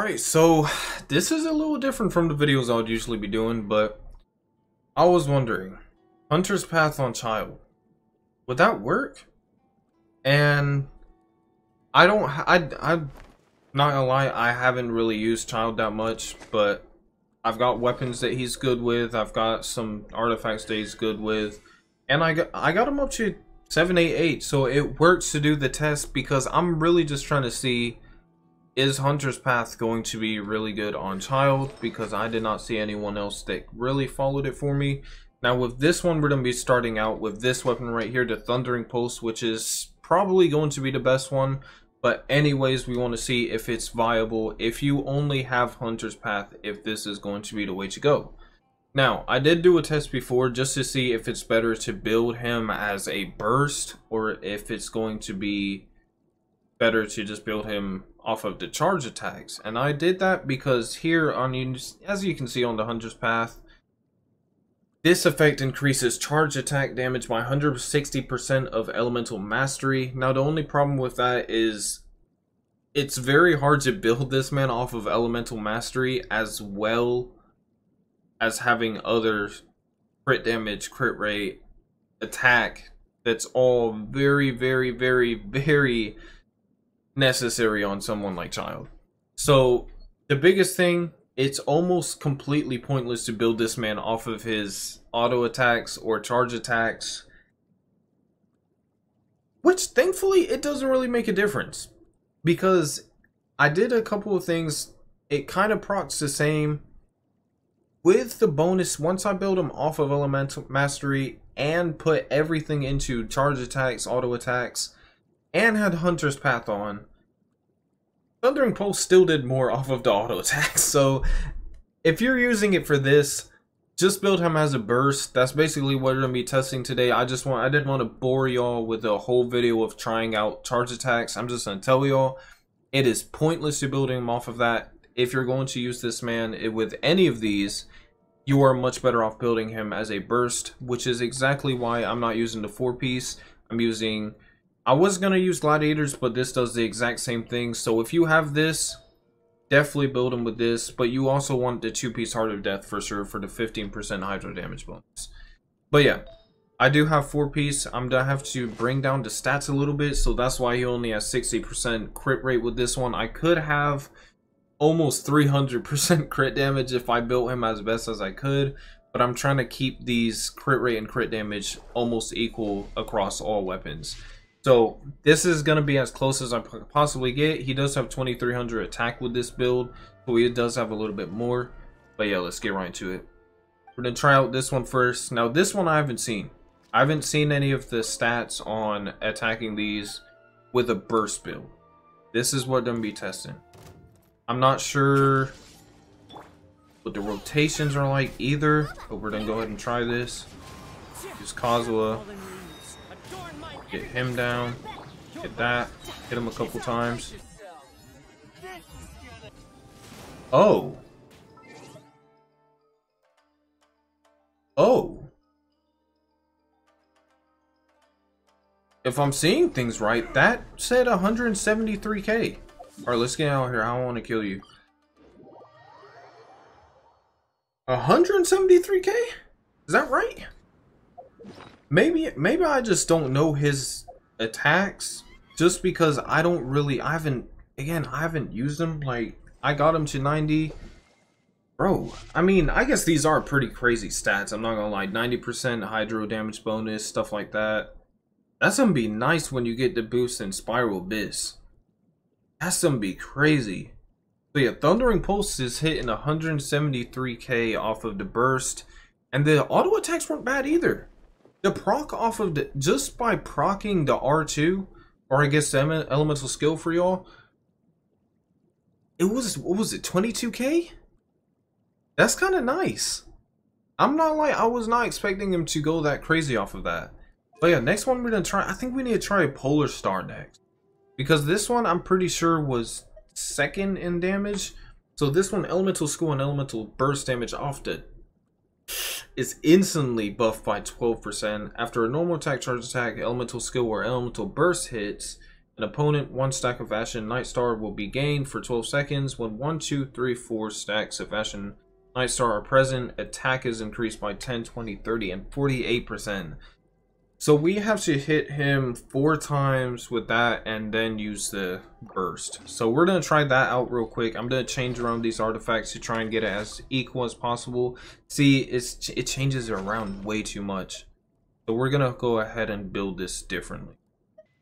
Alright, so this is a little different from the videos I would usually be doing, but I was wondering, Hunter's Path on Childe, would that work? And I'm not gonna lie, I haven't really used Childe that much, but I've got weapons that he's good with, I've got some artifacts that he's good with, and I got him up to 788, so it works to do the test because I'm really just trying to see, is Hunter's Path going to be really good on Childe? Because I did not see anyone else that really followed it for me. Now with this one, we're going to be starting out with this weapon right here, the Thundering Pulse, which is probably going to be the best one. But anyways, we want to see if it's viable, if you only have Hunter's Path, if this is going to be the way to go. Now, I did do a test before just to see if it's better to build him as a burst, or if it's going to be better to just build him off of the charge attacks. And I did that because here on, as you can see on the Hunter's Path, this effect increases charge attack damage by 160% of elemental mastery. Now the only problem with that is it's very hard to build this man off of elemental mastery as well as having other crit damage, crit rate, attack. That's all very necessary on someone like Childe. So the biggest thing, it's almost completely pointless to build this man off of his auto attacks or charge attacks, which thankfully it doesn't really make a difference because I did a couple of things. It kind of procs the same with the bonus. Once I build him off of elemental mastery and put everything into charge attacks, auto attacks, and had Hunter's Path on, Thundering Pulse still did more off of the auto attacks. So if you're using it for this, just build him as a burst. That's basically what we're going to be testing today. I didn't want to bore y'all with a whole video of trying out charge attacks. I'm just going to tell y'all, it is pointless to build him off of that. If you're going to use this man with any of these, you are much better off building him as a burst, which is exactly why I'm not using the 4-piece. I was going to use gladiators, but this does the exact same thing. So if you have this, definitely build him with this. But you also want the 2-piece Heart of Death for sure for the 15% hydro damage bonus. But yeah, I do have 4-piece. I'm going to have to bring down the stats a little bit. So that's why he only has 60% crit rate with this one. I could have almost 300% crit damage if I built him as best as I could. But I'm trying to keep these crit rate and crit damage almost equal across all weapons. So this is going to be as close as I possibly get. He does have 2300 attack with this build, so he does have a little bit more. But yeah, let's get right into it. We're going to try out this one first. Now this one I haven't seen. I haven't seen any of the stats on attacking these with a burst build. This is what I'm going to be testing. I'm not sure what the rotations are like either, but we're going to go ahead and try this. Use Kazuha. Get him down, get that, hit him a couple times. Oh. If I'm seeing things right, that said 173k. Alright, let's get out of here. I don't want to kill you. 173k? Is that right? Maybe I just don't know his attacks just because I haven't used them. Like, I got him to 90. Bro, I mean, I guess these are pretty crazy stats. I'm not gonna lie. 90% hydro damage bonus, stuff like that. That's gonna be nice when you get the boost in Spiral Abyss. That's gonna be crazy. So yeah, Thundering Pulse is hitting 173k off of the burst. And the auto attacks weren't bad either. The proc off of the, just by proccing the R2, or I guess the elemental skill for y'all, it was, what was it, 22k? That's kind of nice. I'm not like, I was not expecting him to go that crazy off of that. But yeah, next one we're gonna try, I think we need to try a Polar Star next. Because this one I'm pretty sure was second in damage. So this one, elemental skill and elemental burst damage off the is instantly buffed by 12%. After a normal attack, charge attack, elemental skill, or elemental burst hits, An opponent, 1 stack of Ashen Nightstar will be gained for 12 seconds. When 1, 2, 3, 4 stacks of Ashen Nightstar are present, attack is increased by 10, 20, 30, and 48%. So we have to hit him 4 times with that and then use the burst. So we're going to try that out real quick. I'm going to change around these artifacts to try and get it as equal as possible. See, it changes it around way too much. So we're going to go ahead and build this differently.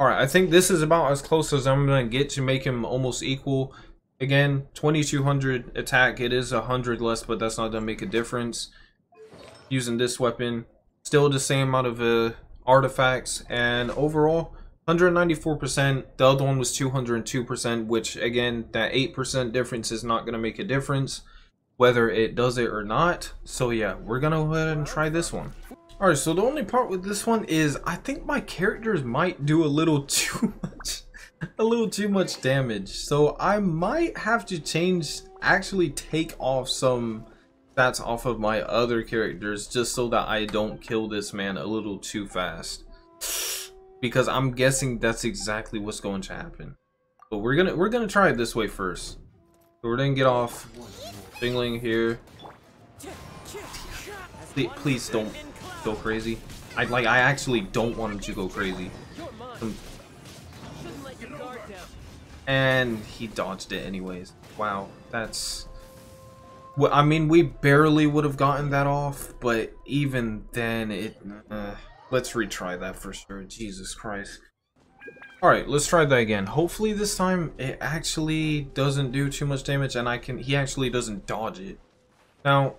Alright, I think this is about as close as I'm going to get to make him almost equal. Again, 2200 attack. It is 100 less, but that's not going to make a difference. Using this weapon, still the same amount of artifacts, and overall 194%. The other one was 202%, which again, that 8% difference is not going to make a difference whether it does it or not. So yeah, we're going to go ahead and try this one. Alright, so the only part with this one is I think my characters might do a little too much damage. So I might have to actually take off some stats off of my other characters just so that I don't kill this man a little too fast. Because I'm guessing that's exactly what's going to happen. But we're gonna try it this way first. So we're gonna get off Dingling here. Please don't go crazy. I actually don't want him to go crazy. And he dodged it anyways. Wow, that's... Well, I mean, we barely would have gotten that off, but even then, let's retry that for sure. Jesus Christ. Alright, let's try that again. Hopefully this time it actually doesn't do too much damage and he actually doesn't dodge it. Now,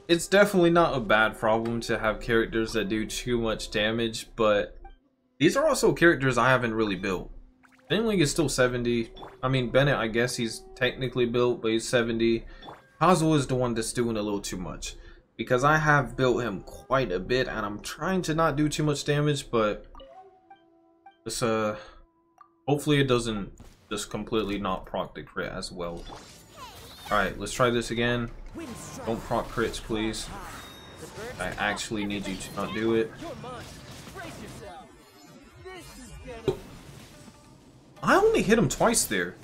it's definitely not a bad problem to have characters that do too much damage, but these are also characters I haven't really built. Dingling is still 70. I mean, Bennett, I guess he's technically built, but he's 70. Hazel is the one that's doing a little too much. Because I have built him quite a bit, and I'm trying to not do too much damage, but... this, hopefully it doesn't just completely not proc the crit as well. Alright, let's try this again. Don't proc crits, please. I actually need you to not do it. I only hit him twice there.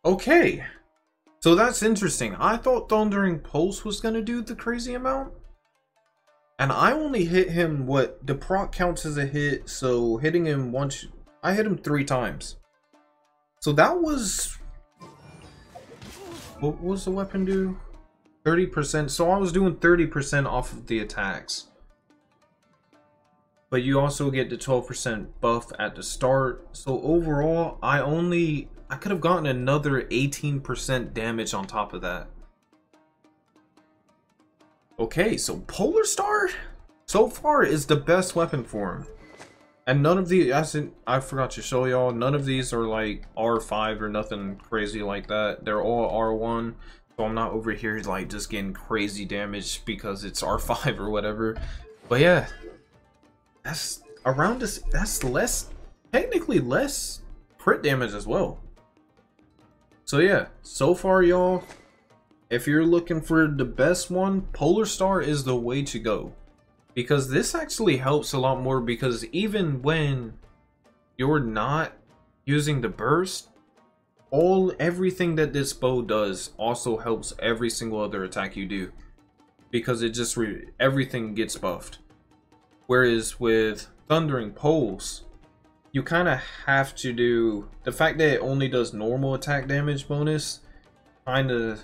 Okay. So that's interesting. I thought Thundering Pulse was going to do the crazy amount. And I only hit him, what, the proc counts as a hit, so hitting him once, I hit him 3 times. So that was... what was the weapon do? 30%. So I was doing 30% off of the attacks. But you also get the 12% buff at the start. So overall, I could have gotten another 18% damage on top of that. Okay, so Polar Star so far is the best weapon for him. And none of the, I forgot to show y'all, none of these are like R5 or nothing crazy like that. They're all R1. So I'm not over here like just getting crazy damage because it's R5 or whatever. But yeah, that's around this, that's less, technically less crit damage as well. So yeah, so far y'all, if you're looking for the best one, Polar Star is the way to go. Because this actually helps a lot more, because even when you're not using the burst, everything that this bow does also helps every single other attack you do. Because it just, everything gets buffed. Whereas with Thundering Pulse, you kind of have to do, the fact that it only does normal attack damage bonus, kind of,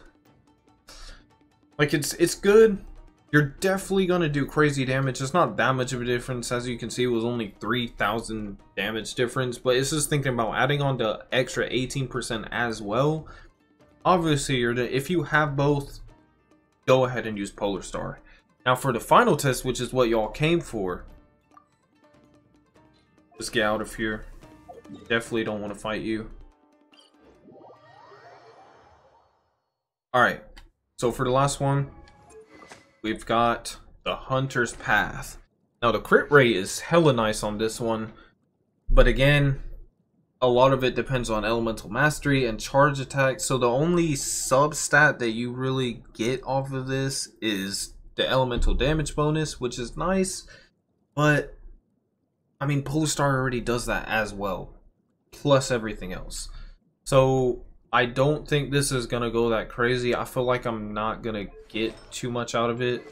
like it's good. You're definitely going to do crazy damage. It's not that much of a difference. As you can see, it was only 3,000 damage difference. But it's just thinking about adding on the extra 18% as well. Obviously, if you have both, go ahead and use Polar Star. Now for the final test, which is what y'all came for. Let's get out of here. Definitely don't want to fight you. Alright, so for the last one, we've got the Hunter's Path. Now the crit rate is hella nice on this one, but again, a lot of it depends on elemental mastery and charge attack. So the only sub stat that you really get off of this is the elemental damage bonus, which is nice, but I mean Polar Star already does that as well. plus everything else. So I don't think this is gonna go that crazy. I feel like I'm not gonna get too much out of it.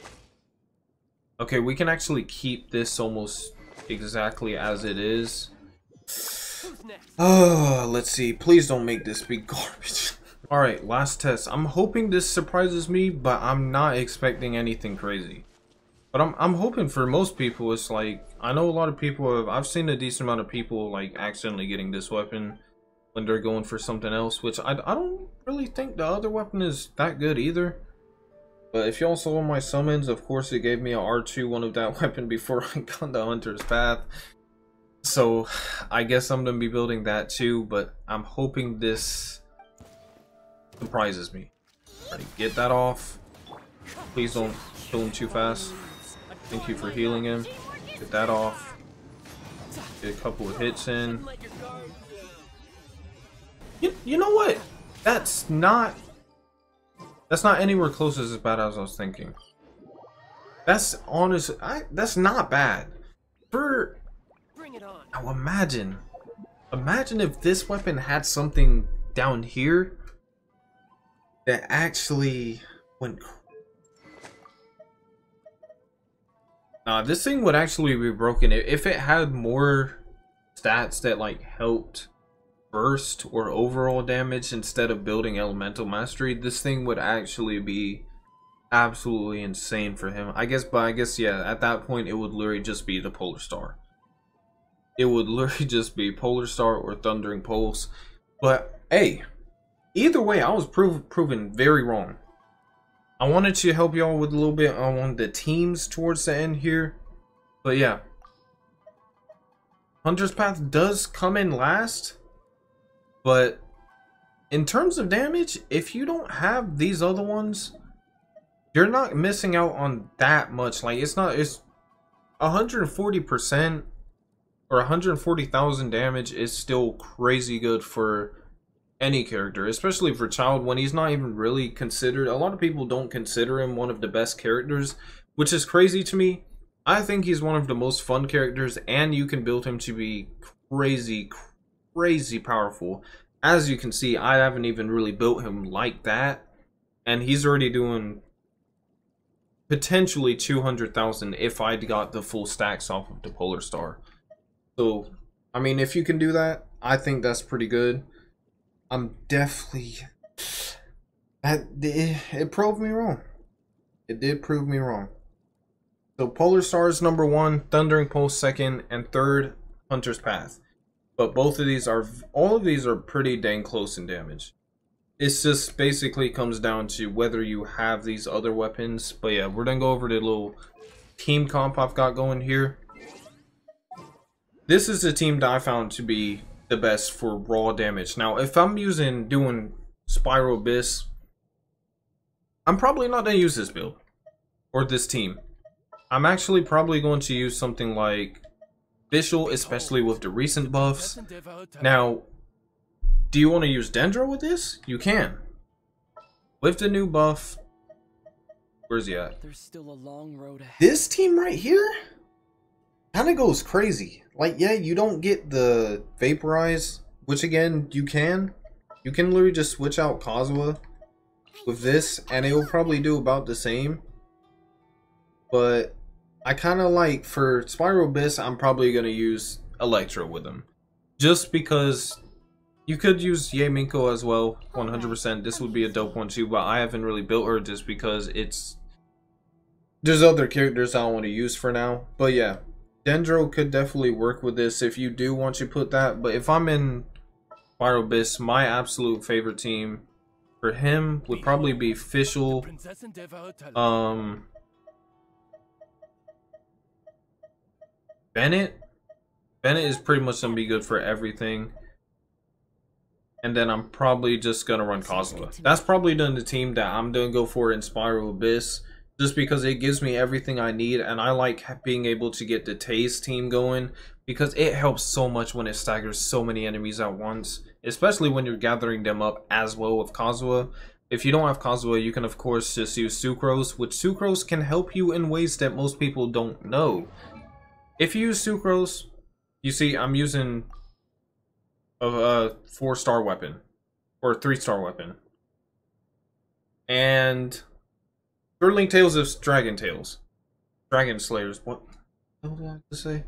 Okay, we can actually keep this almost exactly as it is. Let's see. Please don't make this be garbage. Alright, last test. I'm hoping this surprises me, but I'm not expecting anything crazy. But I'm hoping for most people, it's like, I know a lot of people I've seen a decent amount of people like accidentally getting this weapon when they're going for something else, which I don't really think the other weapon is that good either. But if y'all saw my summons, of course it gave me a R2 one of that weapon before I got the Hunter's Path. So I guess I'm gonna be building that too, but I'm hoping this surprises me. Alright, get that off. Please don't kill him too fast. Thank you for healing him. Get that off. Get a couple of hits in. You know what? That's not anywhere close as bad as I was thinking. That's honest. That's not bad. For now, imagine if this weapon had something down here that actually went. This thing would actually be broken if it had more stats that like helped burst or overall damage instead of building elemental mastery. This thing would actually be absolutely insane for him. I guess yeah, at that point it would literally just be the Polar Star. It would literally just be Polar Star or Thundering Pulse. But hey, either way, I was proven very wrong. I wanted to help y'all with a little bit on the teams towards the end here. But yeah, Hunter's Path does come in last. But in terms of damage, if you don't have these other ones, you're not missing out on that much. Like it's 140% or 140,000 damage is still crazy good for any character, especially for Childe when he's not even really considered. A lot of people don't consider him one of the best characters, which is crazy to me. I think he's one of the most fun characters, and you can build him to be crazy powerful. As you can see, I haven't even really built him like that, and he's already doing potentially 200,000 if I got the full stacks off of the Polar Star. So I mean, if you can do that, I think that's pretty good. I'm definitely it proved me wrong. It did prove me wrong. So Polar Star is number 1, Thundering Pulse second, and third Hunter's Path. But both of these all of these are pretty dang close in damage. It's just basically comes down to whether you have these other weapons. But yeah, we're gonna go over the little team comp I've got going here. This is the team that I found to be the best for raw damage. Now, if I'm doing Spiral Abyss, I'm probably not gonna use this build or this team. I'm actually probably going to use something like Official, especially with the recent buffs. Now, do you want to use Dendro with this? You can. With the new buff, where's he at? There's still a long road ahead. This team right here kind of goes crazy. Like, yeah, you don't get the Vaporize, which again, you can. You can literally just switch out Kazuha with this, and it will probably do about the same. But I kind of like, for Spiral Abyss, I'm probably going to use Electro with him. Just because you could use Ye Minko as well, 100%. This would be a dope one too, but I haven't really built her just because there's other characters I want to use for now. But yeah, Dendro could definitely work with this if you do want to put that. But if I'm in Spiral Abyss, my absolute favorite team for him would probably be Official. Bennett is pretty much gonna be good for everything. And then I'm probably just gonna run Kazuha. That's probably the team that I'm gonna go for in Spiral Abyss, just because it gives me everything I need, and I like being able to get the Taze team going because it helps so much when it staggers so many enemies at once, especially when you're gathering them up as well with Kazuha. If you don't have Kazuha, you can of course just use Sucrose, which Sucrose can help you in ways that most people don't know. If you use Sucrose, you see I'm using of a 4-star weapon or 3-star weapon. And Sterling Tales of Dragon Tales. Dragon Slayers. What the hell did I have to say?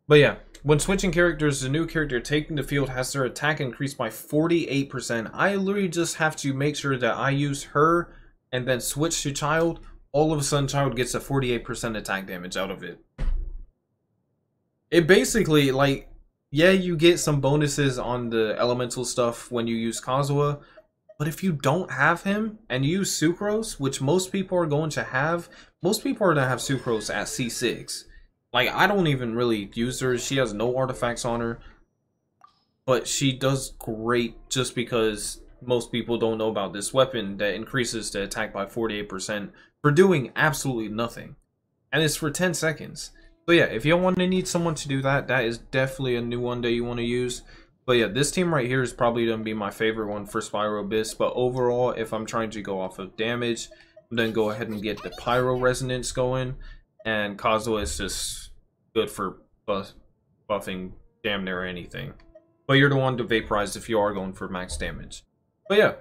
But yeah, when switching characters, the new character taking the field has their attack increased by 48%. I literally just have to make sure that I use her and then switch to Childe. All of a sudden, Childe gets a 48% attack damage out of it. It basically, like, yeah, you get some bonuses on the elemental stuff when you use Kazuha, but if you don't have him and you use Sucrose, which most people are going to have, most people are going to have Sucrose at C6. Like, I don't even really use her. She has no artifacts on her, but she does great just because most people don't know about this weapon that increases the attack by 48% for doing absolutely nothing. And it's for 10 seconds. So yeah, if you want to need someone to do that, that is definitely a new one that you want to use. But yeah, this team right here is probably going to be my favorite one for Spyro Abyss. But overall, if I'm trying to go off of damage, then go ahead and get the Pyro Resonance going. And Kazuha is just good for buffing damn near anything. But you're the one to vaporize if you are going for max damage. But yeah,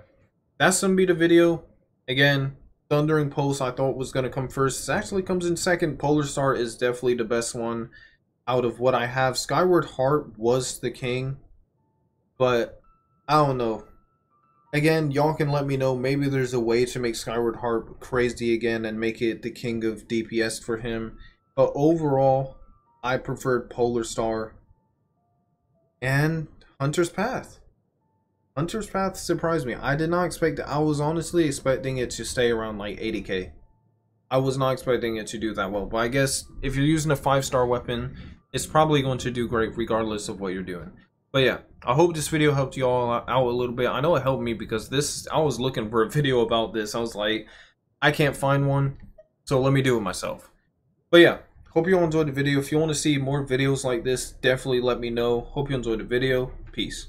that's going to be the video. Again, Thundering Pulse I thought was going to come first. It actually comes in second. Polar Star is definitely the best one out of what I have. Skyward Heart was the king, but I don't know. Again, y'all can let me know. Maybe there's a way to make Skyward Heart crazy again and make it the king of DPS for him. But overall, I preferred Polar Star and Hunter's Path. Hunter's Path surprised me. I did not expect it. I was honestly expecting it to stay around like 80k. I was not expecting it to do that well. But I guess if you're using a 5-star weapon, it's probably going to do great regardless of what you're doing. But yeah, I hope this video helped you all out a little bit. I know it helped me because I was looking for a video about this. I was like, I can't find one, so let me do it myself. But yeah, hope you all enjoyed the video. If you want to see more videos like this, definitely let me know. Hope you enjoyed the video. Peace.